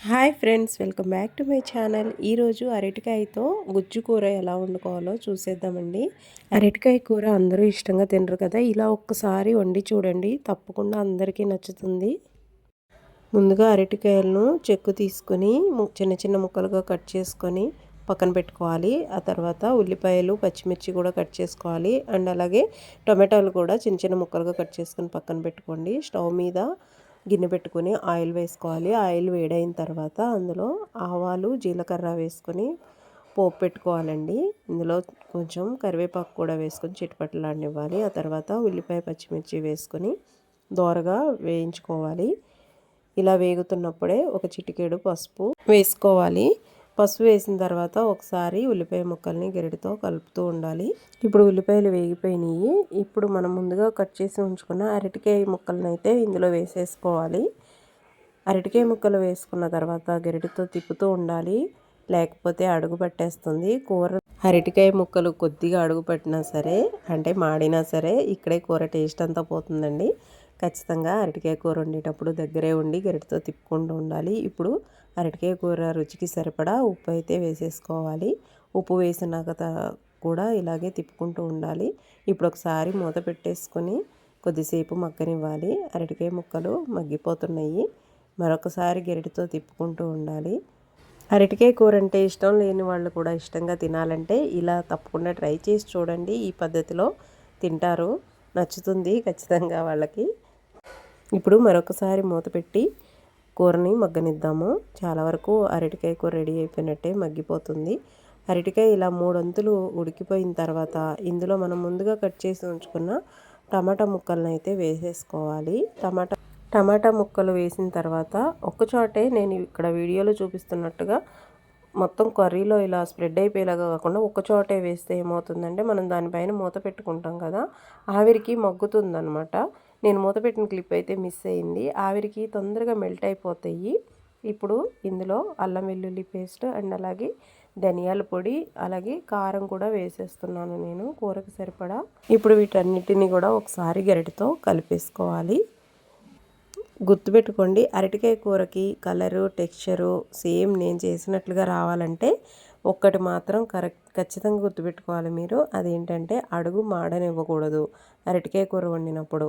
Hi friends, welcome back to my channel. ఈరోజు అరటికాయతో గుజ్జు కూర ఎలా వండుకోవాలో చూసేద్దామండి. అరటికాయ కూర అందరూ ఇష్టంగా తినరు కదా, ఇలా ఒక్కసారి వండి చూడండి, తప్పకుండా అందరికీ నచ్చుతుంది. ముందుగా అరటికాయలను చెక్కు తీసుకొని చిన్న చిన్న ముక్కలుగా కట్ చేసుకొని పక్కన పెట్టుకోవాలి. ఆ తర్వాత ఉల్లిపాయలు, పచ్చిమిర్చి కూడా కట్ చేసుకోవాలి. అండ్ అలాగే టొమాటోలు కూడా చిన్న చిన్న ముక్కలుగా కట్ చేసుకొని పక్కన పెట్టుకోండి. స్టవ్ మీద గిన్నె పెట్టుకొని ఆయిల్ వేసుకోవాలి. ఆయిల్ వేడైన తర్వాత అందులో ఆవాలు, జీలకర్ర వేసుకొని పోపు పెట్టుకోవాలండి. ఇందులో కొంచెం కరివేపాకు కూడా వేసుకొని చిటపటలాడనివ్వాలి. ఆ తర్వాత ఉల్లిపాయ, పచ్చిమిర్చి వేసుకొని దోరగా వేయించుకోవాలి. ఇలా వేగుతున్నప్పుడే ఒక చిటికెడు పసుపు వేసుకోవాలి. పసుపు వేసిన తర్వాత ఒకసారి ఉల్లిపాయ ముక్కల్ని గరిటతో కలుపుతూ ఉండాలి. ఇప్పుడు ఉల్లిపాయలు వేగిపోయినాయి. ఇప్పుడు మనం ముందుగా కట్ చేసి ఉంచుకున్న అరటికాయ ముక్కలను అయితే ఇందులో వేసేసుకోవాలి. అరటికాయ ముక్కలు వేసుకున్న తర్వాత గరిటతో తిప్పుతూ ఉండాలి, లేకపోతే అడుగు పట్టేస్తుంది కూర. అరటికాయ ముక్కలు కొద్దిగా అడుగు పట్టినా సరే, అంటే మాడినా సరే, ఇక్కడే కూర టేస్ట్ అంతా పోతుందండి. ఖచ్చితంగా అరటికాయ కూర వండేటప్పుడు దగ్గరే ఉండి గరిటతో తిప్పుకుంటూ ఉండాలి. ఇప్పుడు అరటికాయ కూర రుచికి సరిపడా ఉప్పు అయితే వేసేసుకోవాలి. ఉప్పు వేసినాక కూడా ఇలాగే తిప్పుకుంటూ ఉండాలి. ఇప్పుడు ఒకసారి మూత పెట్టేసుకొని కొద్దిసేపు మగ్గనివ్వాలి. అరటికాయ ముక్కలు మగ్గిపోతున్నాయి. మరొకసారి గరిటతో తిప్పుకుంటూ ఉండాలి. అరటికాయ కూర అంటే ఇష్టం లేని వాళ్ళు కూడా ఇష్టంగా తినాలంటే ఇలా తప్పకుండా ట్రై చేసి చూడండి. ఈ పద్ధతిలో తింటారు, నచ్చుతుంది ఖచ్చితంగా వాళ్ళకి. ఇప్పుడు మరొకసారి మూత పెట్టి కూరని మగ్గనిద్దాము. చాలా వరకు అరటికాయ కూర రెడీ అయిపోయినట్టే, మగ్గిపోతుంది. అరటికాయ ఇలా 3 వంతులు ఉడికిపోయిన తర్వాత ఇందులో మనం ముందుగా కట్ చేసి ఉంచుకున్న టమాటా ముక్కలను అయితే వేసేసుకోవాలి. టమాటా ముక్కలు వేసిన తర్వాత ఒక్కచోటే నేను ఇక్కడ వీడియోలో చూపిస్తున్నట్టుగా మొత్తం కర్రీలో ఇలా స్ప్రెడ్ అయిపోయేలాగా కాకుండా ఒక్కచోటే వేస్తే ఏమవుతుందంటే, మనం దానిపైన మూత పెట్టుకుంటాం కదా, ఆవిరికి మగ్గుతుందనమాట. నేను మూత పెట్టిన క్లిప్ అయితే మిస్ అయింది. ఆవిరికి తొందరగా మెల్ట్ అయిపోతాయి. ఇప్పుడు ఇందులో అల్లం వెల్లుల్లి పేస్ట్ అండ్ అలాగే ధనియాల పొడి, అలాగే కారం కూడా వేసేస్తున్నాను నేను కూరకు సరిపడా. ఇప్పుడు వీటన్నిటిని కూడా ఒకసారి గరిటతో కలిపేసుకోవాలి. గుర్తుపెట్టుకోండి, అరటికాయ కూరకి కలరు, టెక్స్చరు సేమ్ నేను చేసినట్లుగా రావాలంటే ఒక్కటి మాత్రం ఖచ్చితంగా గుర్తుపెట్టుకోవాలి మీరు. అదేంటంటే అడుగు మాడనివ్వకూడదు అరటికాయ కూర వండినప్పుడు.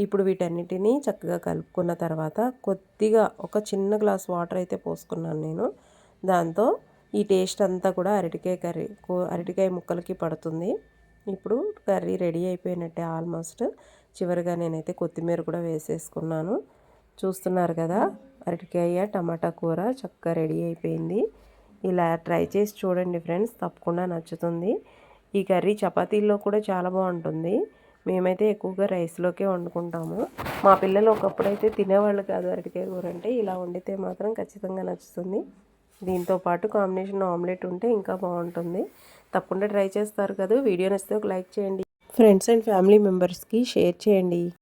ఇప్పుడు వీటన్నిటినీ చక్కగా కలుపుకున్న తర్వాత కొద్దిగా ఒక చిన్న గ్లాస్ వాటర్ అయితే పోసుకున్నాను నేను. దాంతో ఈ టేస్ట్ అంతా కూడా అరటికాయ ముక్కలకి పడుతుంది. ఇప్పుడు కర్రీ రెడీ అయిపోయినట్టే ఆల్మోస్ట్. చివరిగా నేనైతే కొత్తిమీర కూడా వేసేసుకున్నాను. చూస్తున్నారు కదా, అరటికాయ టమాటా కూర చక్కగా రెడీ అయిపోయింది. ఇలా ట్రై చేసి చూడండి ఫ్రెండ్స్, తప్పకుండా నచ్చుతుంది. ఈ కర్రీ చపాతీల్లో కూడా చాలా బాగుంటుంది. మేమైతే ఎక్కువగా రైస్లోకే వండుకుంటాము. మా పిల్లలు ఒకప్పుడైతే తినేవాళ్ళు కాదు అరటికాయ కూర అంటే, ఇలా వండితే మాత్రం ఖచ్చితంగా నచ్చుతుంది. దీంతో పాటు కాంబినేషన్ ఆమ్లెట్ ఉంటే ఇంకా బాగుంటుంది. తప్పకుండా ట్రై చేస్తారు కదా. వీడియో నచ్చితే ఒక లైక్ చేయండి, ఫ్రెండ్స్ అండ్ ఫ్యామిలీ మెంబర్స్కి షేర్ చేయండి.